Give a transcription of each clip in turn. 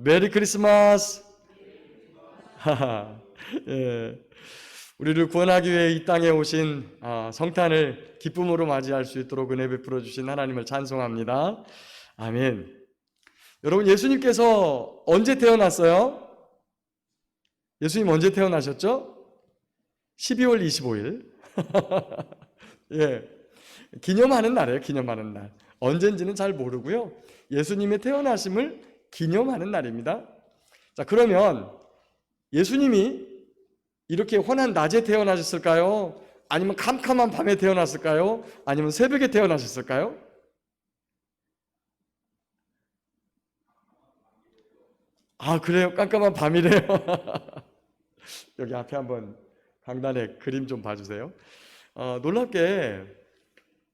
메리 크리스마스. 예. 우리를 구원하기 위해 이 땅에 오신 성탄을 기쁨으로 맞이할 수 있도록 은혜 베풀어 주신 하나님을 찬송합니다. 아멘. 여러분, 예수님께서 언제 태어났어요? 예수님 언제 태어나셨죠? 12월 25일. 예. 기념하는 날이에요. 기념하는 날. 언젠지는 잘 모르고요. 예수님의 태어나심을 기념하는 날입니다. 자, 그러면 예수님이 이렇게 환한 낮에 태어나셨을까요? 아니면 캄캄한 밤에 태어났을까요? 아니면 새벽에 태어나셨을까요? 그래요? 깜깜한 밤이래요. 여기 앞에 한번 강단에 그림 좀 봐주세요. 놀랍게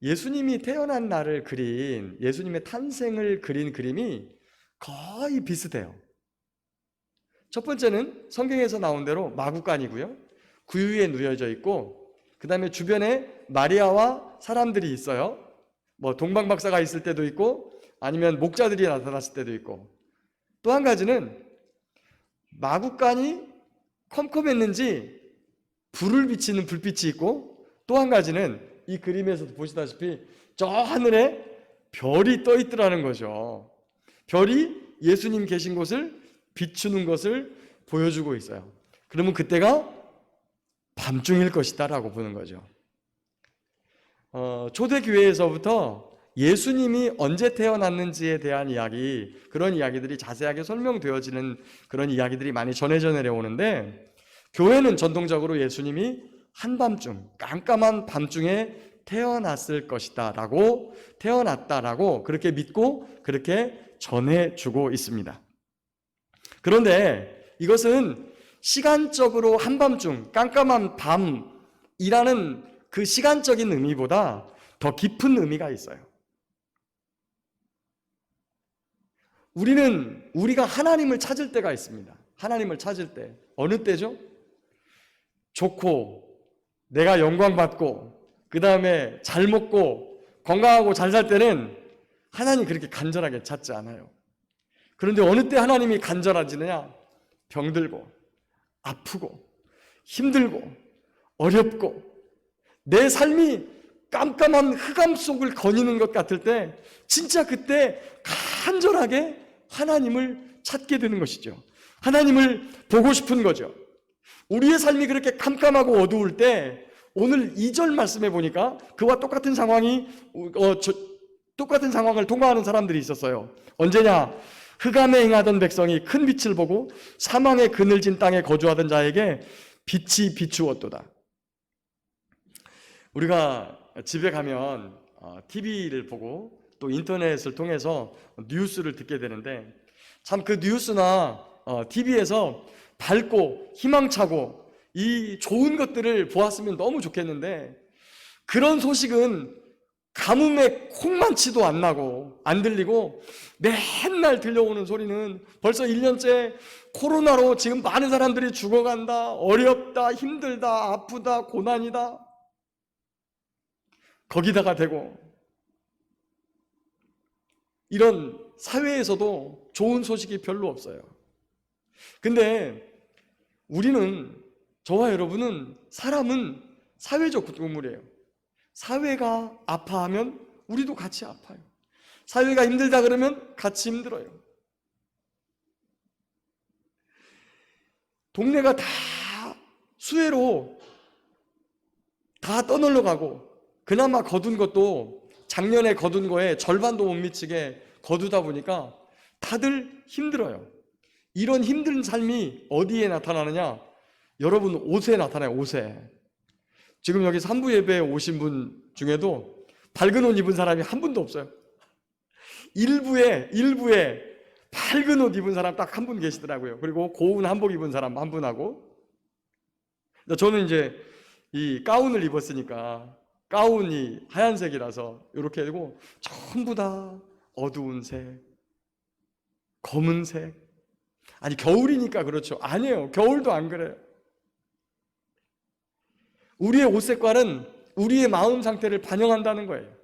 예수님이 태어난 날을 그린, 예수님의 탄생을 그린 그림이 거의 비슷해요. 첫 번째는 성경에서 나온 대로 마구간이고요. 구유에 누워져 있고, 그 다음에 주변에 마리아와 사람들이 있어요. 뭐 동방박사가 있을 때도 있고, 아니면 목자들이 나타났을 때도 있고. 또 한 가지는 마구간이 컴컴했는지 불을 비치는 불빛이 있고, 또 한 가지는 이 그림에서도 보시다시피 저 하늘에 별이 떠 있더라는 거죠. 별이 예수님 계신 곳을 비추는 것을 보여주고 있어요. 그러면 그때가 밤중일 것이다 라고 보는 거죠. 초대교회에서부터 예수님이 언제 태어났는지에 대한 이야기, 그런 이야기들이 자세하게 설명되어지는 그런 이야기들이 많이 전해져 내려오는데, 교회는 전통적으로 예수님이 한밤중, 깜깜한 밤중에 태어났을 것이다 라고, 태어났다라고 그렇게 믿고 그렇게 전해주고 있습니다. 그런데 이것은 시간적으로 한밤중, 깜깜한 밤이라는 그 시간적인 의미보다 더 깊은 의미가 있어요. 우리가 하나님을 찾을 때가 있습니다. 하나님을 찾을 때. 어느 때죠? 좋고, 내가 영광받고, 그 다음에 잘 먹고, 건강하고 잘 살 때는 하나님 그렇게 간절하게 찾지 않아요. 그런데 어느 때 하나님이 간절하지느냐? 병들고, 아프고, 힘들고, 어렵고, 내 삶이 깜깜한 흑암 속을 거니는 것 같을 때, 진짜 그때 간절하게 하나님을 찾게 되는 것이죠. 하나님을 보고 싶은 거죠. 우리의 삶이 그렇게 캄캄하고 어두울 때, 오늘 2절 말씀해 보니까 그와 똑같은 상황이 똑같은 상황을 통과하는 사람들이 있었어요. 언제냐? 흑암에 행하던 백성이 큰 빛을 보고 사망의 그늘진 땅에 거주하던 자에게 빛이 비추었도다. 우리가 집에 가면 TV를 보고 또 인터넷을 통해서 뉴스를 듣게 되는데, 참 그 뉴스나 TV에서 밝고 희망차고 이 좋은 것들을 보았으면 너무 좋겠는데, 그런 소식은 가뭄에 콩만치도 안 나고 안 들리고, 맨날 들려오는 소리는 벌써 1년째 코로나로 지금 많은 사람들이 죽어간다, 어렵다, 힘들다, 아프다, 고난이다, 거기다가 대고, 이런 사회에서도 좋은 소식이 별로 없어요. 근데 우리는, 저와 여러분은, 사람은 사회적 동물이에요. 사회가 아파하면 우리도 같이 아파요. 사회가 힘들다 그러면 같이 힘들어요. 동네가 다 수해로 다 떠놀러 가고, 그나마 거둔 것도 작년에 거둔 거에 절반도 못 미치게 거두다 보니까 다들 힘들어요. 이런 힘든 삶이 어디에 나타나느냐? 여러분, 옷에 나타나요. 옷에. 지금 여기 산부 예배에 오신 분 중에도 밝은 옷 입은 사람이 한 분도 없어요. 일부에 밝은 옷 입은 사람 딱 한 분 계시더라고요. 그리고 고운 한복 입은 사람 한 분하고. 저는 이제 이 가운을 입었으니까 가운이 하얀색이라서 이렇게 되고, 전부 다 어두운 색, 검은색. 아니, 겨울이니까 그렇죠. 아니에요. 겨울도 안 그래요. 우리의 옷 색깔은 우리의 마음 상태를 반영한다는 거예요.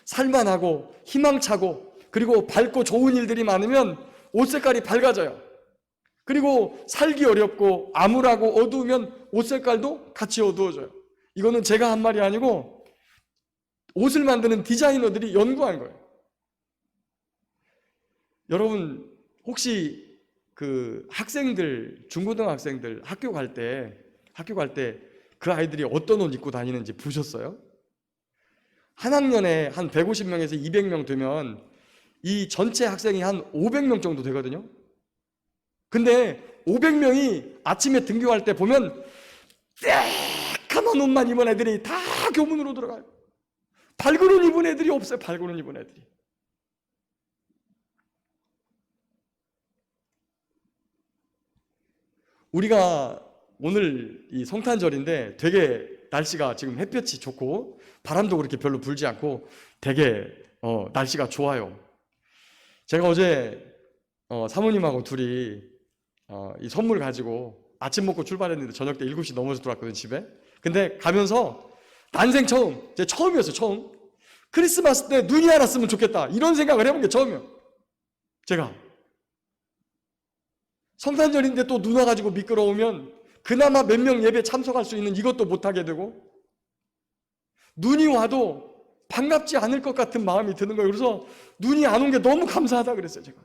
살만하고 희망차고 그리고 밝고 좋은 일들이 많으면 옷 색깔이 밝아져요. 그리고 살기 어렵고 암울하고 어두우면 옷 색깔도 같이 어두워져요. 이거는 제가 한 말이 아니고 옷을 만드는 디자이너들이 연구한 거예요. 여러분 혹시 그 학생들, 중고등학생들 학교 갈 때 그 아이들이 어떤 옷 입고 다니는지 보셨어요? 한 학년에 한 150명에서 200명 되면 이 전체 학생이 한 500명 정도 되거든요. 근데 500명이 아침에 등교할 때 보면 새까만 옷만 입은 애들이 다 교문으로 들어가요. 밝은 옷 입은 애들이 없어요. 밝은 옷 입은 애들이. 우리가 오늘 이 성탄절인데 되게 날씨가 지금 햇볕이 좋고 바람도 그렇게 별로 불지 않고 되게 날씨가 좋아요. 제가 어제 사모님하고 둘이 이 선물 가지고 아침 먹고 출발했는데 저녁 때 7시 넘어서 들어왔거든요, 집에. 근데 가면서 난생 처음, 제 처음이었어요, 처음. 크리스마스 때 눈이 안 왔으면 좋겠다 이런 생각을 해본 게 처음이에요. 제가 성탄절인데 또 눈 와가지고 미끄러우면 그나마 몇 명 예배 참석할 수 있는 이것도 못하게 되고 눈이 와도 반갑지 않을 것 같은 마음이 드는 거예요. 그래서 눈이 안 온 게 너무 감사하다 그랬어요, 제가.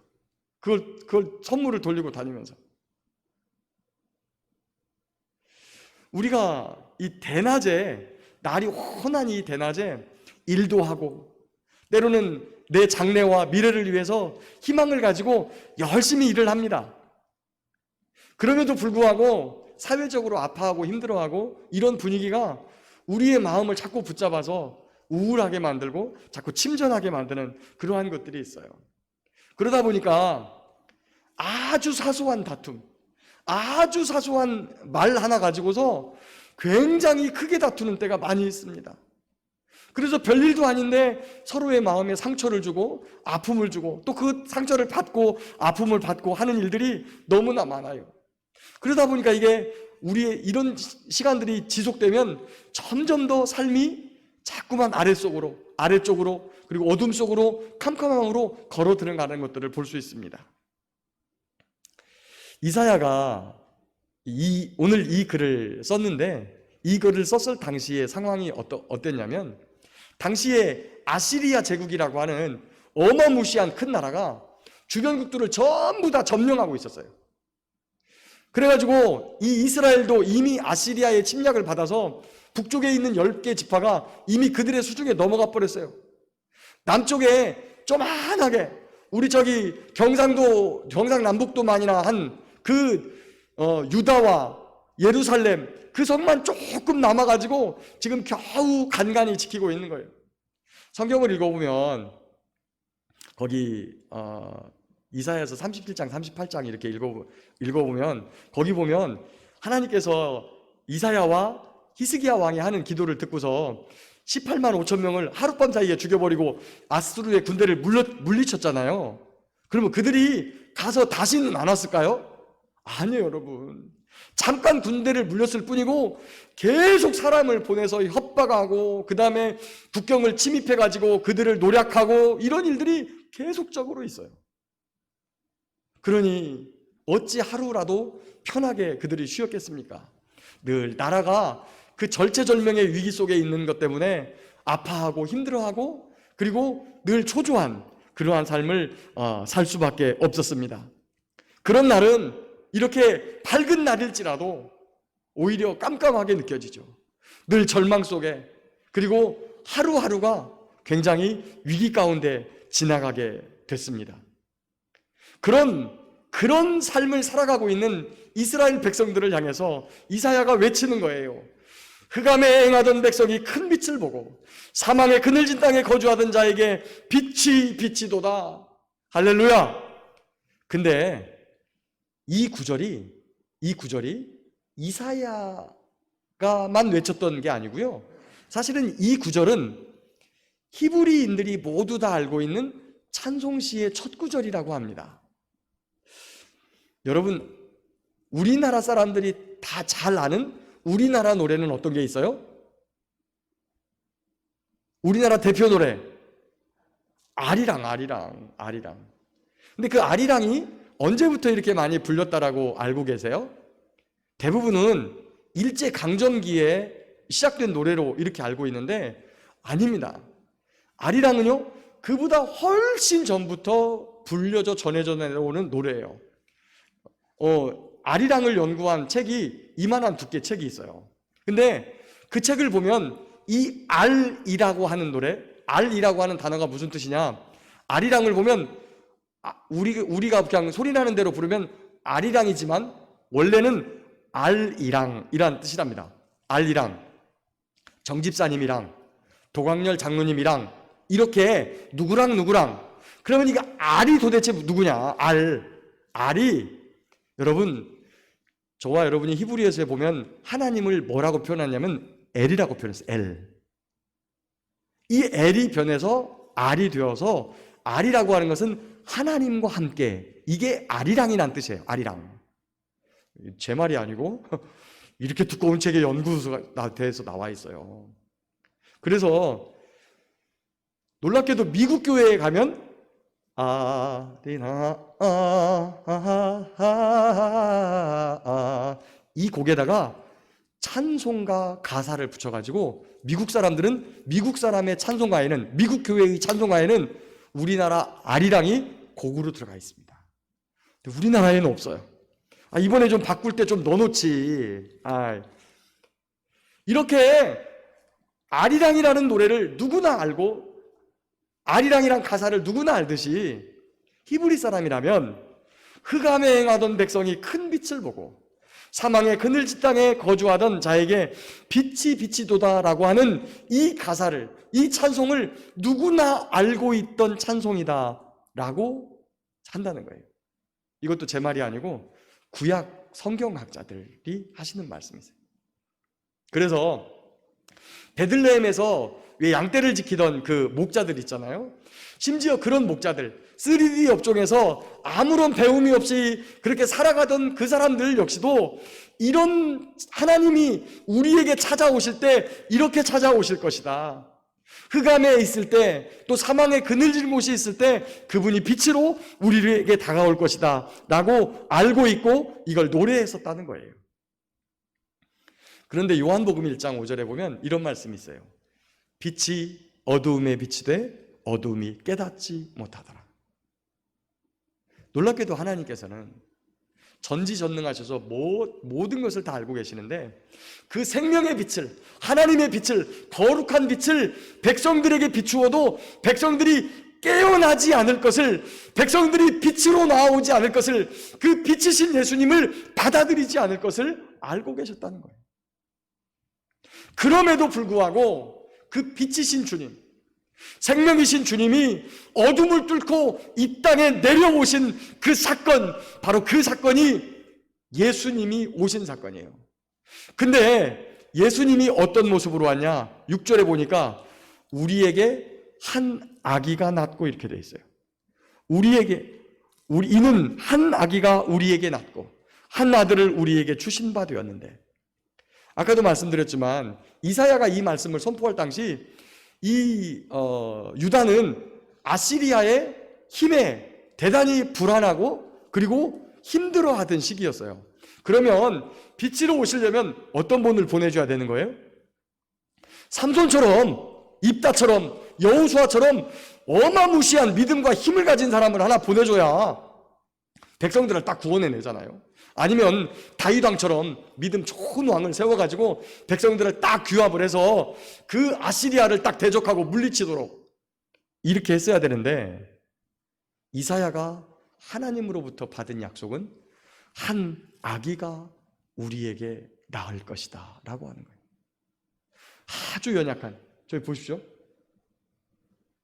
그걸 선물을 돌리고 다니면서. 우리가 이 대낮에, 날이 훤한 이 대낮에 일도 하고 때로는 내 장래와 미래를 위해서 희망을 가지고 열심히 일을 합니다. 그럼에도 불구하고 사회적으로 아파하고 힘들어하고 이런 분위기가 우리의 마음을 자꾸 붙잡아서 우울하게 만들고 자꾸 침전하게 만드는 그러한 것들이 있어요. 그러다 보니까 아주 사소한 다툼, 아주 사소한 말 하나 가지고서 굉장히 크게 다투는 때가 많이 있습니다. 그래서 별일도 아닌데 서로의 마음에 상처를 주고 아픔을 주고 또 그 상처를 받고 아픔을 받고 하는 일들이 너무나 많아요. 그러다 보니까 이게 우리의 이런 시간들이 지속되면 점점 더 삶이 자꾸만 아래쪽으로 그리고 어둠 속으로 캄캄함으로 걸어 들어가는 것들을 볼 수 있습니다. 이사야가 오늘 이 글을 썼는데 이 글을 썼을 당시의 상황이 어땠냐면 당시에 아시리아 제국이라고 하는 어마무시한 큰 나라가 주변국들을 전부 다 점령하고 있었어요. 그래가지고 이 이스라엘도 이미 아시리아의 침략을 받아서 북쪽에 있는 10개 지파가 이미 그들의 수중에 넘어가 버렸어요. 남쪽에 조만하게 우리 저기 경상남북도만이나 한 그 유다와 예루살렘 그 성만 조금 남아가지고 지금 겨우 간간히 지키고 있는 거예요. 성경을 읽어보면 거기 이사야서 37장 38장 이렇게 읽어보면 거기 보면 하나님께서 이사야와 히스기야 왕이 하는 기도를 듣고서 18만 5천 명을 하룻밤 사이에 죽여버리고 아수르의 군대를 물리쳤잖아요. 그러면 그들이 가서 다시는 안 왔을까요? 아니에요, 여러분. 잠깐 군대를 물렸을 뿐이고 계속 사람을 보내서 협박하고 그 다음에 국경을 침입해가지고 그들을 노략하고 이런 일들이 계속적으로 있어요. 그러니 어찌 하루라도 편하게 그들이 쉬었겠습니까? 늘 나라가 그 절체절명의 위기 속에 있는 것 때문에 아파하고 힘들어하고 그리고 늘 초조한 그러한 삶을 살 수밖에 없었습니다. 그런 날은 이렇게 밝은 날일지라도 오히려 깜깜하게 느껴지죠. 늘 절망 속에 그리고 하루하루가 굉장히 위기 가운데 지나가게 됐습니다. 그런 삶을 살아가고 있는 이스라엘 백성들을 향해서 이사야가 외치는 거예요. 흑암에 행하던 백성이 큰 빛을 보고 사망의 그늘진 땅에 거주하던 자에게 빛이 비치도다. 할렐루야. 근데 이 구절이 이사야가만 외쳤던 게 아니고요. 사실은 이 구절은 히브리인들이 모두 다 알고 있는 찬송시의 첫 구절이라고 합니다. 여러분, 우리나라 사람들이 다 잘 아는 우리나라 노래는 어떤 게 있어요? 우리나라 대표 노래 아리랑. 근데 그 아리랑이 언제부터 이렇게 많이 불렸다라고 알고 계세요? 대부분은 일제강점기에 시작된 노래로 이렇게 알고 있는데 아닙니다. 아리랑은요, 그보다 훨씬 전부터 불려져 전해져 내려오는 노래예요. 아리랑을 연구한 책이 이만한 두께 책이 있어요. 근데 그 책을 보면 이 알이라고 하는 노래, 알이라고 하는 단어가 무슨 뜻이냐? 아리랑을 보면 우리가 그냥 소리나는 대로 부르면 아리랑이지만 원래는 알이랑이란 뜻이랍니다. 알이랑, 정집사님이랑, 도광열 장로님이랑 이렇게 누구랑 그러면 이게 알이 도대체 누구냐? 알이 여러분, 저와 여러분이 히브리어서에 보면 하나님을 뭐라고 표현하냐면 엘이라고 표현했어요. 엘. 이 엘이 변해서 알이 되어서 알이라고 하는 것은 하나님과 함께, 이게 아리랑이란 뜻이에요. 아리랑. 제 말이 아니고 이렇게 두꺼운 책에 연구소가 돼서 나와 있어요. 그래서 놀랍게도 미국 교회에 가면 이 곡에다가 찬송가 가사를 붙여가지고 미국 사람들은 미국 사람의 찬송가에는, 미국 교회의 찬송가에는 우리나라 아리랑이 곡으로 들어가 있습니다. 근데 우리나라에는 없어요. 이번에 좀 바꿀 때 좀 넣어놓지. 이렇게 아리랑이라는 노래를 누구나 알고 아리랑이란 가사를 누구나 알듯이 히브리 사람이라면 흑암에 행하던 백성이 큰 빛을 보고 사망의 그늘진 땅에 거주하던 자에게 빛이 도다라고 하는 이 가사를, 이 찬송을 누구나 알고 있던 찬송이다라고 한다는 거예요. 이것도 제 말이 아니고 구약 성경학자들이 하시는 말씀이세요. 그래서 베들레헴에서 왜 양떼를 지키던 그 목자들 있잖아요. 심지어 그런 목자들, 3D 업종에서 아무런 배움이 없이 그렇게 살아가던 그 사람들 역시도 이런 하나님이 우리에게 찾아오실 때 이렇게 찾아오실 것이다. 흑암에 있을 때, 또 사망의 그늘진 곳이 있을 때 그분이 빛으로 우리에게 다가올 것이다 라고 알고 있고 이걸 노래했었다는 거예요. 그런데 요한복음 1장 5절에 보면 이런 말씀이 있어요. 빛이 어두움에 비치되 어두움이 깨닫지 못하더라. 놀랍게도 하나님께서는 전지전능하셔서 모든 것을 다 알고 계시는데 그 생명의 빛을, 하나님의 빛을, 거룩한 빛을 백성들에게 비추어도 백성들이 깨어나지 않을 것을, 백성들이 빛으로 나오지 않을 것을, 그 빛이신 예수님을 받아들이지 않을 것을 알고 계셨다는 거예요. 그럼에도 불구하고 그 빛이신 주님, 생명이신 주님이 어둠을 뚫고 이 땅에 내려오신 그 사건, 바로 그 사건이 예수님이 오신 사건이에요. 근데 예수님이 어떤 모습으로 왔냐? 6절에 보니까 우리에게 한 아기가 낳고 이렇게 돼 있어요. 이는 한 아기가 우리에게 낳고 한 아들을 우리에게 주신 바 되었는데, 아까도 말씀드렸지만 이사야가 이 말씀을 선포할 당시 유다는 아시리아의 힘에 대단히 불안하고 그리고 힘들어하던 시기였어요. 그러면 빛으로 오시려면 어떤 분을 보내줘야 되는 거예요? 삼손처럼, 입다처럼, 여호수아처럼 어마무시한 믿음과 힘을 가진 사람을 하나 보내줘야 백성들을 딱 구원해내잖아요. 아니면 다윗 왕처럼 믿음 좋은 왕을 세워가지고 백성들을 딱 규합을 해서 그 아시리아를 딱 대적하고 물리치도록 이렇게 했어야 되는데, 이사야가 하나님으로부터 받은 약속은 한 아기가 우리에게 낳을 것이다 라고 하는 거예요. 아주 연약한, 저기 보십시오.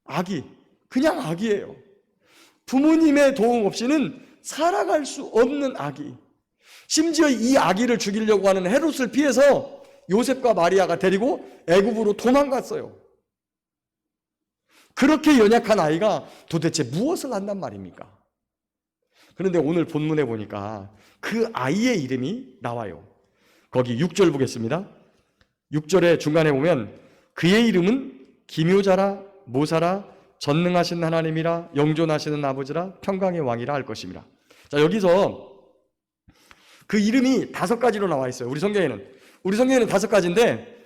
아기, 그냥 아기예요. 부모님의 도움 없이는 살아갈 수 없는 아기. 심지어 이 아기를 죽이려고 하는 헤롯을 피해서 요셉과 마리아가 데리고 애굽으로 도망갔어요. 그렇게 연약한 아이가 도대체 무엇을 한단 말입니까? 그런데 오늘 본문에 보니까 그 아이의 이름이 나와요. 거기 6절 보겠습니다. 6절의 중간에 보면 그의 이름은 기묘자라, 모사라, 전능하신 하나님이라 영존하시는 아버지라 평강의 왕이라 할 것입니다. 자, 여기서 그 이름이 5가지로 나와 있어요. 우리 성경에는 5가지인데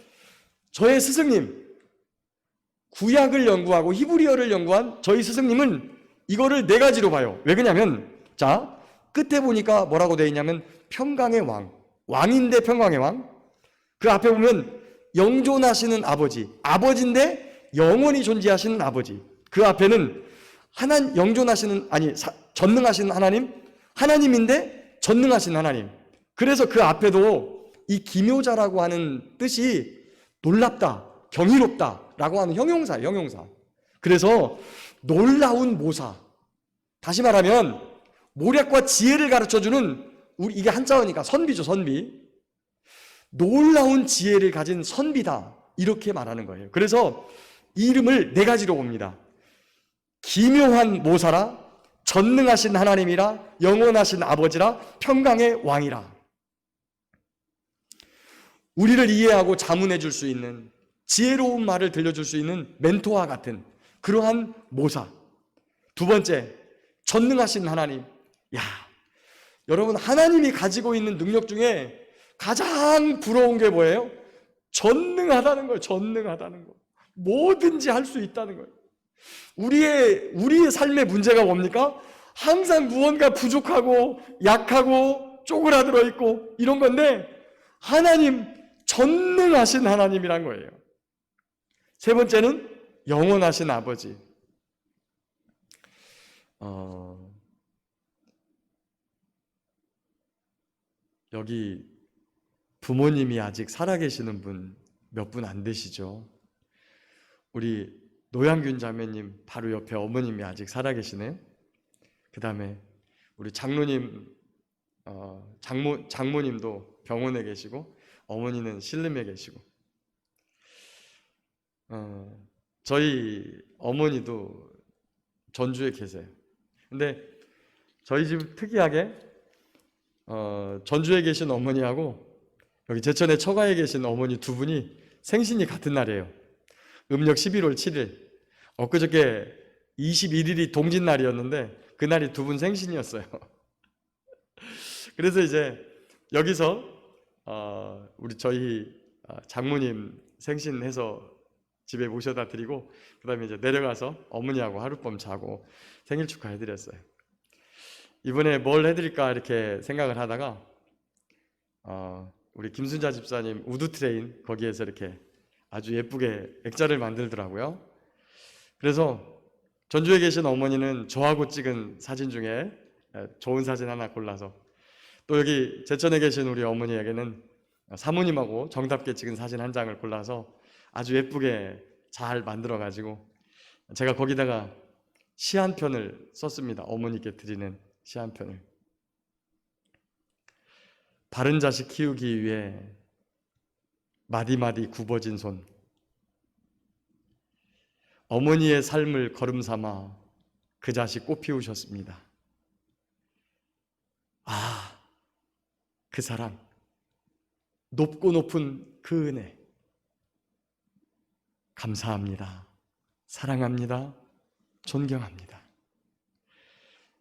저의 스승님, 구약을 연구하고 히브리어를 연구한 저희 스승님은 이거를 4가지로 봐요. 왜 그러냐면 자, 끝에 보니까 뭐라고 되어 있냐면 평강의 왕, 왕인데 평강의 왕. 그 앞에 보면 영존하시는 아버지, 아버지인데 영원히 존재하시는 아버지. 그 앞에는 전능하시는 하나님, 하나님인데 전능하신 하나님. 그래서 그 앞에도 이 기묘자라고 하는 뜻이 놀랍다, 경이롭다라고 하는 형용사예요, 형용사. 그래서 놀라운 모사. 다시 말하면 모략과 지혜를 가르쳐주는 이게 한자어니까 선비죠, 선비. 놀라운 지혜를 가진 선비다, 이렇게 말하는 거예요. 그래서 이 이름을 4가지로 봅니다. 기묘한 모사라, 전능하신 하나님이라, 영원하신 아버지라, 평강의 왕이라. 우리를 이해하고 자문해 줄 수 있는, 지혜로운 말을 들려줄 수 있는 멘토와 같은 그러한 모사. 2번째, 전능하신 하나님. 야, 여러분, 하나님이 가지고 있는 능력 중에 가장 부러운 게 뭐예요? 전능하다는 거예요. 전능하다는 거. 뭐든지 할 수 있다는 거예요. 우리의 삶의 문제가 뭡니까? 항상 무언가 부족하고 약하고 쪼그라들어 있고 이런 건데, 하나님, 전능하신 하나님이란 거예요. 3번째는 영원하신 아버지. 여기 부모님이 아직 살아계시는 분 몇 분 안 되시죠? 우리 노양균 자매님 바로 옆에 어머님이 아직 살아계시네요. 그 다음에 우리 장로님, 장모님도 병원에 계시고 어머니는 신림에 계시고, 저희 어머니도 전주에 계세요. 근데 저희 집 특이하게 전주에 계신 어머니하고 여기 제천의 처가에 계신 어머니 2분이 생신이 같은 날이에요. 음력 11월 7일. 엊그저께 21일이 동짓날이었는데 그날이 2분 생신이었어요. 그래서 이제 여기서 저희 장모님 생신해서 집에 모셔다 드리고, 그 다음에 이제 내려가서 어머니하고 하룻밤 자고 생일 축하해드렸어요. 이번에 뭘 해드릴까 이렇게 생각을 하다가 우리 김순자 집사님 우드 트레인 거기에서 이렇게 아주 예쁘게 액자를 만들더라고요. 그래서 전주에 계신 어머니는 저하고 찍은 사진 중에 좋은 사진 하나 골라서, 또 여기 제천에 계신 우리 어머니에게는 사모님하고 정답게 찍은 사진 한 장을 골라서 아주 예쁘게 잘 만들어 가지고 제가 거기다가 시 한 편을 썼습니다. 어머니께 드리는 시 한 편을. 바른 자식 키우기 위해 마디마디 굽어진 손, 어머니의 삶을 걸음 삼아 그 자식 꽃피우셨습니다. 아, 그 사랑, 높고 높은 그 은혜, 감사합니다. 사랑합니다. 존경합니다.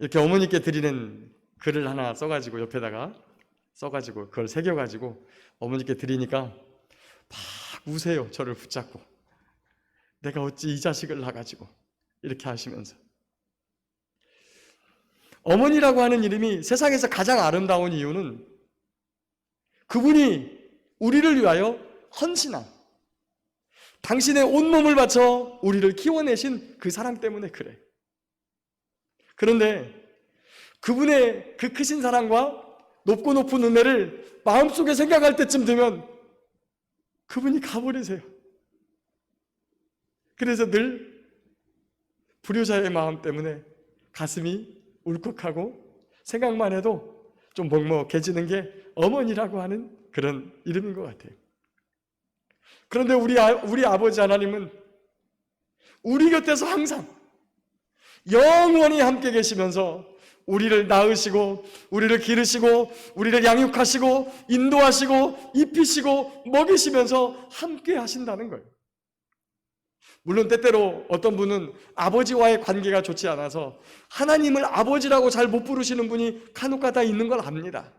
이렇게 어머니께 드리는 글을 하나 써가지고 옆에다가 써가지고 그걸 새겨가지고 어머니께 드리니까 막 우세요. 저를 붙잡고. 내가 어찌 이 자식을 낳아가지고 이렇게 하시면서. 어머니라고 하는 이름이 세상에서 가장 아름다운 이유는 그분이 우리를 위하여 헌신한, 당신의 온몸을 바쳐 우리를 키워내신 그 사랑 때문에 그래. 그런데 그분의 그 크신 사랑과 높고 높은 은혜를 마음속에 생각할 때쯤 되면 그분이 가버리세요. 그래서 늘 불효자의 마음 때문에 가슴이 울컥하고 생각만 해도 좀 먹먹해지는 게 어머니라고 하는 그런 이름인 것 같아요. 그런데 우리 아버지 하나님은 우리 곁에서 항상 영원히 함께 계시면서 우리를 낳으시고 우리를 기르시고 우리를 양육하시고 인도하시고 입히시고 먹이시면서 함께 하신다는 거예요. 물론 때때로 어떤 분은 아버지와의 관계가 좋지 않아서 하나님을 아버지라고 잘 못 부르시는 분이 간혹가다 있는 걸 압니다.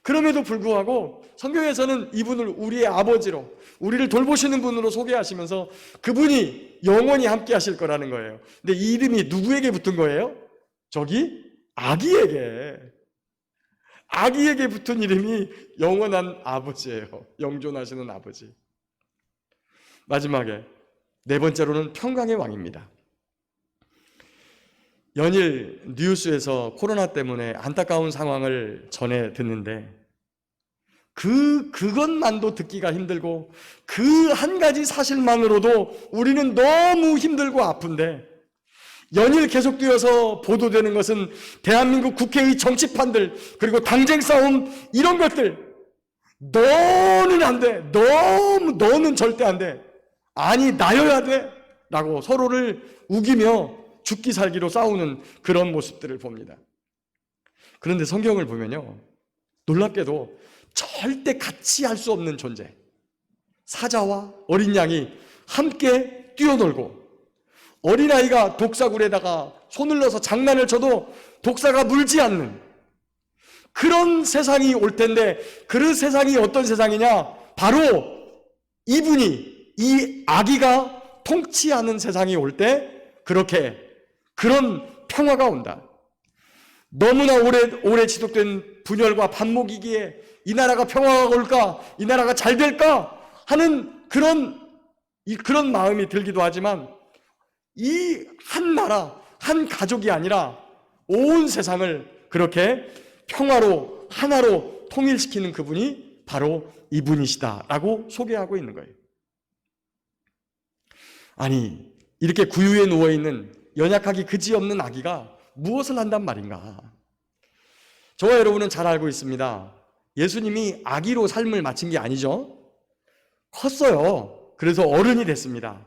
그럼에도 불구하고 성경에서는 이분을 우리의 아버지로, 우리를 돌보시는 분으로 소개하시면서 그분이 영원히 함께 하실 거라는 거예요. 근데 이 이름이 누구에게 붙은 거예요? 저기 아기에게 붙은 이름이 영원한 아버지예요. 영존하시는 아버지. 마지막에 네 번째로는 평강의 왕입니다. 연일 뉴스에서 코로나 때문에 안타까운 상황을 전해 듣는데 그것만도 듣기가 힘들고 그 한 가지 사실만으로도 우리는 너무 힘들고 아픈데 연일 계속되어서 보도되는 것은 대한민국 국회의 정치판들 그리고 당쟁 싸움 이런 것들 너는 안 돼. 너는 절대 안 돼. 아니 나여야 돼. 라고 서로를 우기며 죽기 살기로 싸우는 그런 모습들을 봅니다. 그런데 성경을 보면요, 놀랍게도 절대 같이 할 수 없는 존재, 사자와 어린 양이 함께 뛰어놀고 어린아이가 독사굴에다가 손을 넣어서 장난을 쳐도 독사가 물지 않는 그런 세상이 올 텐데, 그 세상이 어떤 세상이냐? 바로 이분이, 이 아기가 통치하는 세상이 올 때 그렇게 그런 평화가 온다. 너무나 오래 지속된 분열과 반목이기에 이 나라가 평화가 올까? 이 나라가 잘 될까? 하는 그런 마음이 들기도 하지만 이 한 나라, 한 가족이 아니라 온 세상을 그렇게 평화로 하나로 통일시키는 그분이 바로 이분이시다라고 소개하고 있는 거예요. 아니, 이렇게 구유에 누워있는 연약하기 그지없는 아기가 무엇을 한단 말인가? 저와 여러분은 잘 알고 있습니다. 예수님이 아기로 삶을 마친 게 아니죠. 컸어요. 그래서 어른이 됐습니다.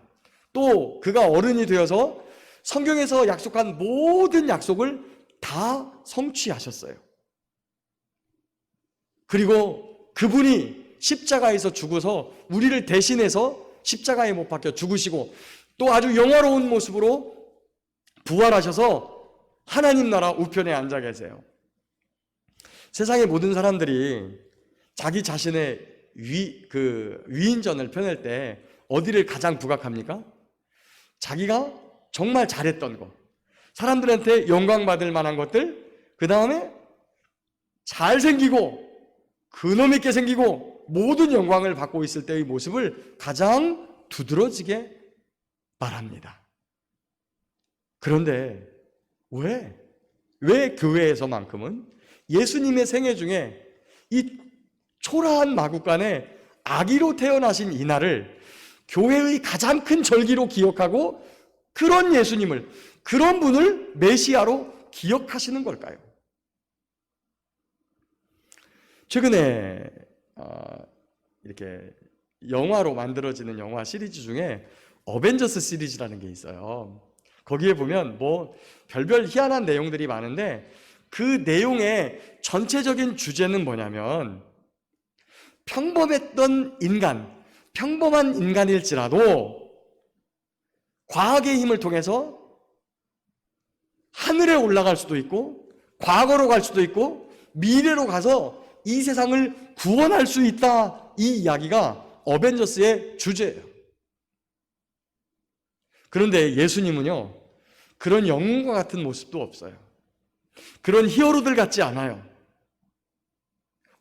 또 그가 어른이 되어서 성경에서 약속한 모든 약속을 다 성취하셨어요. 그리고 그분이 십자가에서 죽어서 우리를 대신해서 십자가에 못 박혀 죽으시고 또 아주 영화로운 모습으로 부활하셔서 하나님 나라 우편에 앉아 계세요. 세상의 모든 사람들이 자기 자신의 위인전을 펴낼 때 어디를 가장 부각합니까? 자기가 정말 잘했던 것, 사람들한테 영광받을 만한 것들, 그 다음에 잘생기고 근엄 있게 생기고 모든 영광을 받고 있을 때의 모습을 가장 두드러지게 말합니다. 그런데 왜 교회에서만큼은 예수님의 생애 중에 이 초라한 마구간에 아기로 태어나신 이날을 교회의 가장 큰 절기로 기억하고 그런 예수님을, 그런 분을 메시아로 기억하시는 걸까요? 최근에 이렇게 영화로 만들어지는 영화 시리즈 중에 어벤져스 시리즈라는 게 있어요. 거기에 보면 별별 희한한 내용들이 많은데 그 내용의 전체적인 주제는 뭐냐면 평범한 인간일지라도 과학의 힘을 통해서 하늘에 올라갈 수도 있고 과거로 갈 수도 있고 미래로 가서 이 세상을 구원할 수 있다. 이 이야기가 어벤져스의 주제예요. 그런데 예수님은요, 그런 영웅과 같은 모습도 없어요. 그런 히어로들 같지 않아요.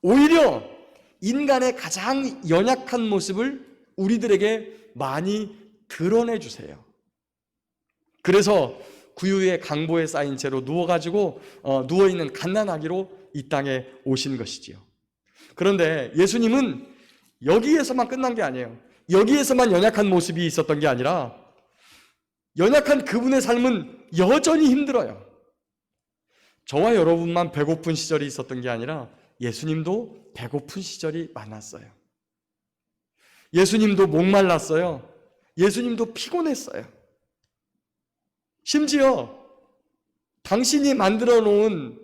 오히려 인간의 가장 연약한 모습을 우리들에게 많이 드러내 주세요. 그래서 구유의 강보에 쌓인 채로 누워있는 갓난아기로 이 땅에 오신 것이지요. 그런데 예수님은 여기에서만 끝난 게 아니에요. 여기에서만 연약한 모습이 있었던 게 아니라 연약한 그분의 삶은 여전히 힘들어요. 저와 여러분만 배고픈 시절이 있었던 게 아니라 예수님도 배고픈 시절이 많았어요. 예수님도 목말랐어요. 예수님도 피곤했어요. 심지어 당신이 만들어 놓은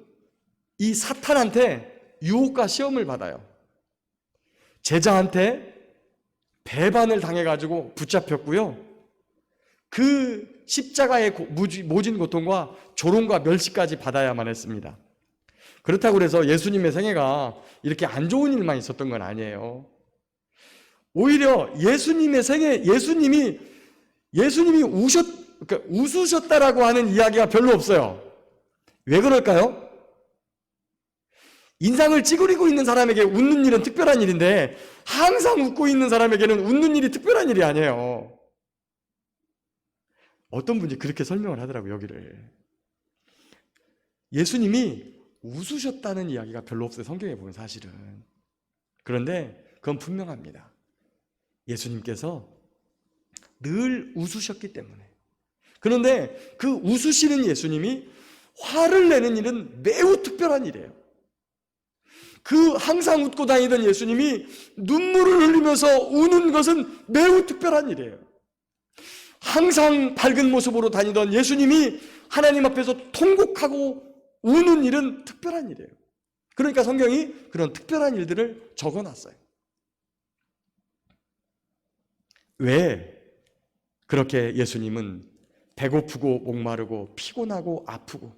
이 사탄한테 유혹과 시험을 받아요. 제자한테 배반을 당해가지고 붙잡혔고요. 그 십자가의 모진 고통과 조롱과 멸시까지 받아야만 했습니다. 그렇다고 해서 예수님의 생애가 이렇게 안 좋은 일만 있었던 건 아니에요. 오히려 예수님의 생애, 예수님이 웃으셨다라고 하는 이야기가 별로 없어요. 왜 그럴까요? 인상을 찌푸리고 있는 사람에게 웃는 일은 특별한 일인데 항상 웃고 있는 사람에게는 웃는 일이 특별한 일이 아니에요. 어떤 분이 그렇게 설명을 하더라고요, 여기를. 예수님이 웃으셨다는 이야기가 별로 없어요, 성경에 보면 사실은. 그런데 그건 분명합니다. 예수님께서 늘 웃으셨기 때문에. 그런데 그 웃으시는 예수님이 화를 내는 일은 매우 특별한 일이에요. 그 항상 웃고 다니던 예수님이 눈물을 흘리면서 우는 것은 매우 특별한 일이에요. 항상 밝은 모습으로 다니던 예수님이 하나님 앞에서 통곡하고 우는 일은 특별한 일이에요. 그러니까 성경이 그런 특별한 일들을 적어놨어요. 왜 그렇게 예수님은 배고프고 목마르고 피곤하고 아프고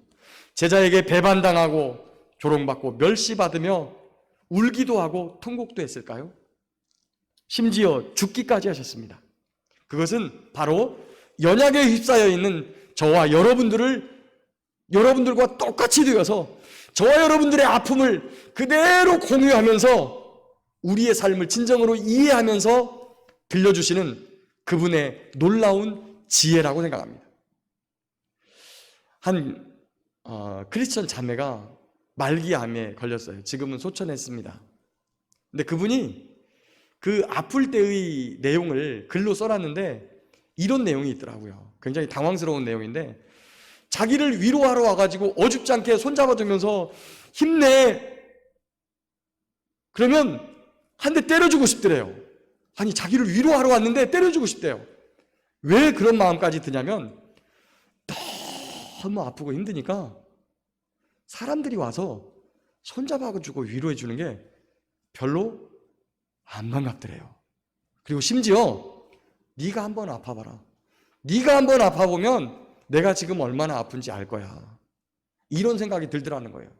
제자에게 배반당하고 조롱받고 멸시받으며 울기도 하고 통곡도 했을까요? 심지어 죽기까지 하셨습니다. 그것은 바로 연약에 휩싸여 있는 저와 여러분들과 똑같이 되어서 저와 여러분들의 아픔을 그대로 공유하면서 우리의 삶을 진정으로 이해하면서 들려주시는 그분의 놀라운 지혜라고 생각합니다. 한 크리스천 자매가 말기암에 걸렸어요. 지금은 소천했습니다. 근데 그분이 그 아플 때의 내용을 글로 써놨는데 이런 내용이 있더라고요. 굉장히 당황스러운 내용인데 자기를 위로하러 와가지고 어줍지 않게 손잡아주면서 힘내! 그러면 한 대 때려주고 싶더래요. 아니, 자기를 위로하러 왔는데 때려주고 싶대요. 왜 그런 마음까지 드냐면 너무 아프고 힘드니까 사람들이 와서 손잡아주고 위로해주는 게 별로 안 반갑더래요. 그리고 심지어 네가 한번 아파봐라. 네가 한번 아파보면 내가 지금 얼마나 아픈지 알 거야. 이런 생각이 들더라는 거예요.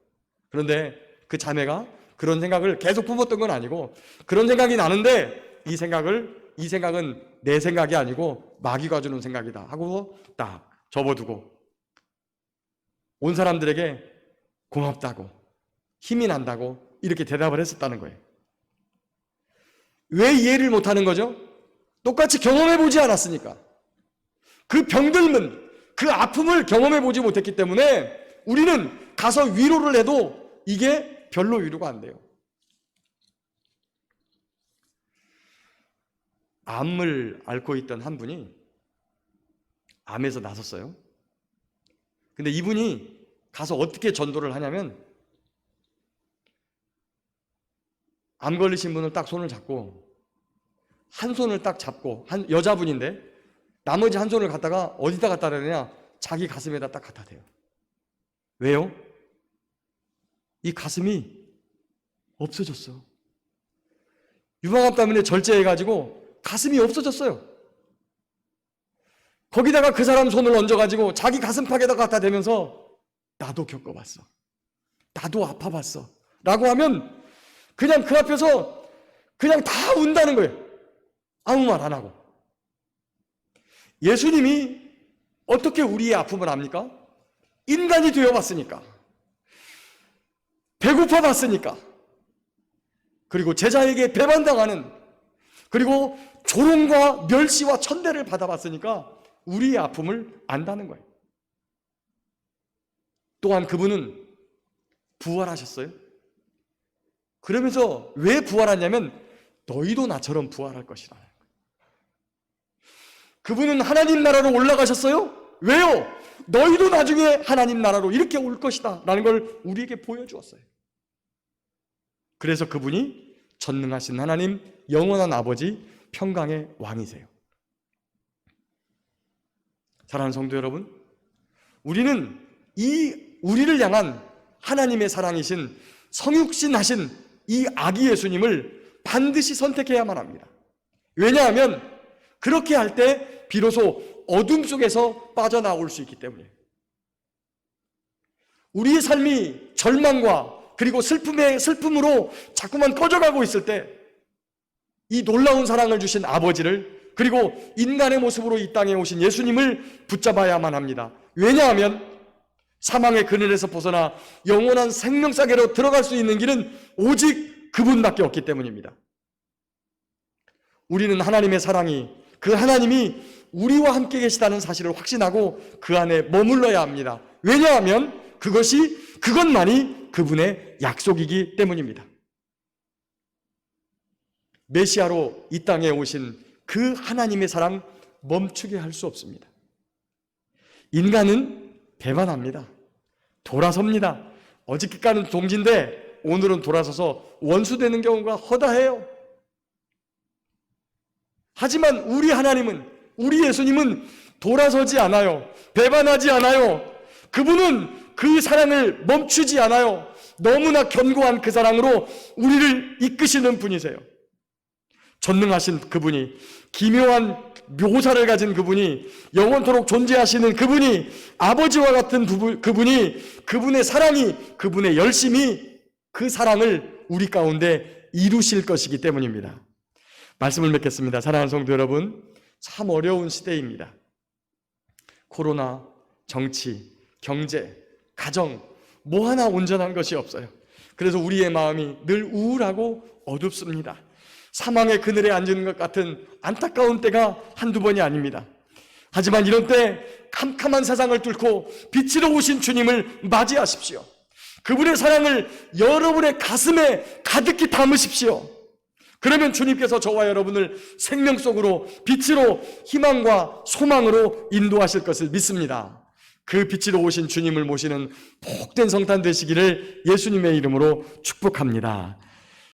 그런데 그 자매가 그런 생각을 계속 품었던 건 아니고 그런 생각이 나는데 이 생각은 내 생각이 아니고 마귀가 주는 생각이다 하고 딱 접어두고 온 사람들에게 고맙다고 힘이 난다고 이렇게 대답을 했었다는 거예요. 왜 이해를 못하는 거죠? 똑같이 경험해보지 않았으니까. 그 병들면 그 아픔을 경험해보지 못했기 때문에 우리는 가서 위로를 해도 이게 별로 위로가 안 돼요. 암을 앓고 있던 한 분이 암에서 나섰어요. 근데 이분이 가서 어떻게 전도를 하냐면 암 걸리신 분을 딱 손을 잡고 한 손을 딱 잡고 한 여자분인데 나머지 한 손을 갖다가 어디다 갖다 대느냐? 자기 가슴에다 딱 갖다 대요. 왜요? 이 가슴이 없어졌어. 유방암 때문에 절제해가지고 가슴이 없어졌어요. 거기다가 그 사람 손을 얹어가지고 자기 가슴팍에다 갖다 대면서 나도 겪어봤어. 나도 아파봤어. 라고 하면 그냥 그 앞에서 그냥 다 운다는 거예요. 아무 말 안 하고. 예수님이 어떻게 우리의 아픔을 압니까? 인간이 되어봤으니까. 배고파 봤으니까. 그리고 제자에게 배반당하는 그리고 조롱과 멸시와 천대를 받아봤으니까 우리의 아픔을 안다는 거예요. 또한 그분은 부활하셨어요. 그러면서 왜 부활하냐면 너희도 나처럼 부활할 것이다. 그분은 하나님 나라로 올라가셨어요. 왜요? 너희도 나중에 하나님 나라로 이렇게 올 것이다 라는 걸 우리에게 보여주었어요. 그래서 그분이 전능하신 하나님, 영원한 아버지, 평강의 왕이세요. 사랑하는 성도 여러분, 우리는 우리를 향한 하나님의 사랑이신 성육신하신 이 아기 예수님을 반드시 선택해야만 합니다. 왜냐하면 그렇게 할 때 비로소 어둠 속에서 빠져나올 수 있기 때문이에요. 우리의 삶이 절망과 그리고 슬픔으로 자꾸만 꺼져가고 있을 때 이 놀라운 사랑을 주신 아버지를, 그리고 인간의 모습으로 이 땅에 오신 예수님을 붙잡아야만 합니다. 왜냐하면 사망의 그늘에서 벗어나 영원한 생명사계로 들어갈 수 있는 길은 오직 그분밖에 없기 때문입니다. 우리는 하나님의 사랑이, 그 하나님이 우리와 함께 계시다는 사실을 확신하고 그 안에 머물러야 합니다. 왜냐하면 그것만이 그분의 약속이기 때문입니다. 메시아로 이 땅에 오신 그 하나님의 사랑 멈추게 할 수 없습니다. 인간은 배반합니다. 돌아섭니다. 어저께까지는 동지인데 오늘은 돌아서서 원수되는 경우가 허다해요. 하지만 우리 하나님은, 우리 예수님은 돌아서지 않아요. 배반하지 않아요. 그분은 그 사랑을 멈추지 않아요. 너무나 견고한 그 사랑으로 우리를 이끄시는 분이세요. 전능하신 그분이, 기묘한 묘사를 가진 그분이, 영원토록 존재하시는 그분이, 아버지와 같은 그분이, 그분의 사랑이, 그분의 열심이 그 사랑을 우리 가운데 이루실 것이기 때문입니다. 말씀을 맺겠습니다. 사랑하는 성도 여러분, 참 어려운 시대입니다. 코로나, 정치, 경제, 가정, 뭐 하나 온전한 것이 없어요. 그래서 우리의 마음이 늘 우울하고 어둡습니다. 사망의 그늘에 앉은 것 같은 안타까운 때가 한두 번이 아닙니다. 하지만 이런 때 캄캄한 세상을 뚫고 빛으로 오신 주님을 맞이하십시오. 그분의 사랑을 여러분의 가슴에 가득히 담으십시오. 그러면 주님께서 저와 여러분을 생명 속으로, 빛으로, 희망과 소망으로 인도하실 것을 믿습니다. 그 빛으로 오신 주님을 모시는 복된 성탄 되시기를 예수님의 이름으로 축복합니다.